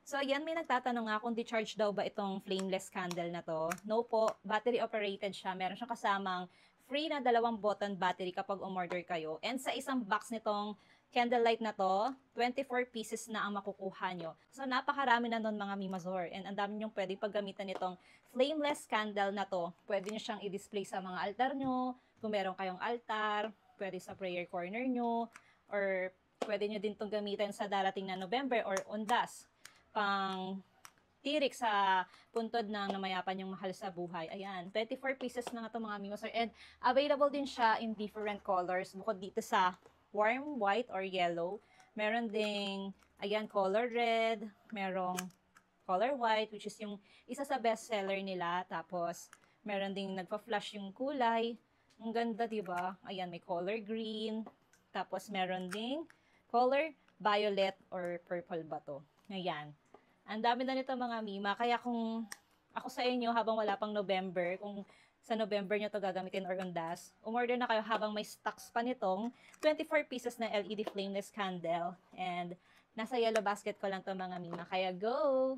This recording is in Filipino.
So, ayan, may nagtatanong nga kung di-charge daw ba itong flameless candle na to. No po, battery operated siya. Meron siyang kasamang free na 2 button battery kapag umorder kayo. And sa isang box nitong candlelight na to, 24 pieces na ang makukuha nyo. So, napakarami na nun mga Mimazor. And ang dami nyong pwede paggamitan nitong flameless candle na to. Pwede nyo siyang i-display sa mga altar nyo. Kung meron kayong altar, pwede sa prayer corner nyo. Or pwede nyo din itong gamitin sa darating na November or undas. Pang tirik sa puntod ng namayapan yung mahal sa buhay. Ayan, 24 pieces na nga ito mga Mimazor. And available din siya in different colors. Bukod dito sa warm white or yellow. Meron ding, ayan, color red. Merong color white, which is yung isa sa best seller nila. Tapos, meron ding nagpa-flash yung kulay. Ang ganda, diba? Ayan, may color green. Tapos, meron ding color violet or purple ba to. Ayan. Ang dami na nito mga Mima. Kaya kung ako sa inyo habang wala pang November, kung sa November nyo to gagamitin or undas, umorder na kayo habang may stocks pa nitong 24 pieces na LED flameless candle. And nasa yellow basket ko lang to mga Mima. Kaya go!